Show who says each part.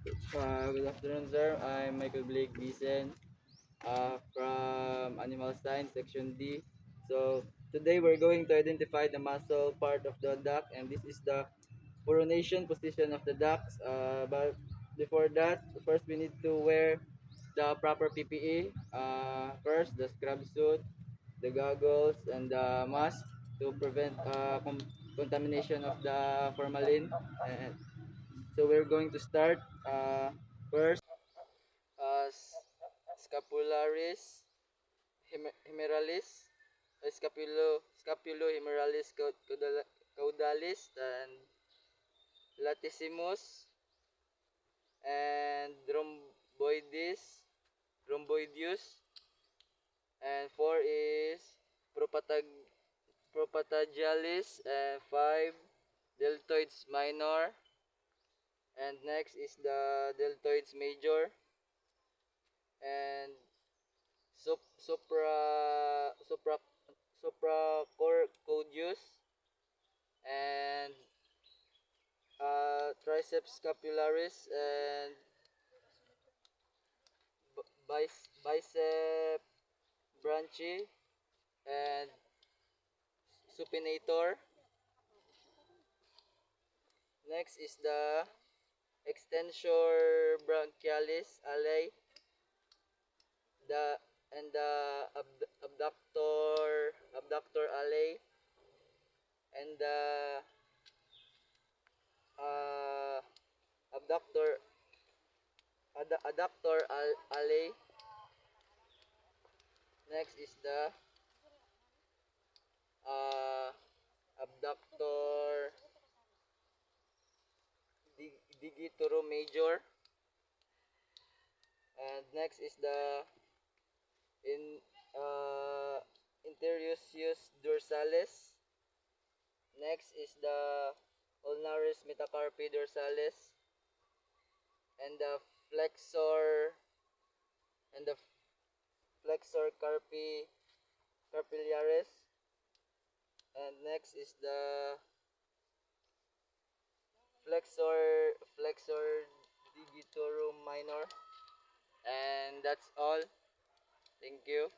Speaker 1: Good afternoon, sir. I'm Michael Blake Bisen from Animal Science Section D. So today we're going to identify the muscle part of the duck, and this is the coronation position of the ducks. But before that, first we need to wear the proper PPE. First, the scrub suit, the goggles, and the mask to prevent contamination of the formalin. And so we're going to start first scapularis humerales, scapulo caudalis, and latissimus, and rhomboideus, and 4 is propatag propatagialis, and 5 deltoids minor, and next is the deltoids major, and supra supra supracorcoideus, and triceps scapularis, and bicep branchi, and supinator. Next is the extensor brachialis alae, the and the abductor alae, and the uh, abductor alae. Next is the uh, abductor digitorum major, and next is the in interius dorsalis. Next is the ulnaris metacarpi dorsalis, and the flexor and the flexor carpillaris, and next is the flexor digitorum minor. And that's all. Thank you.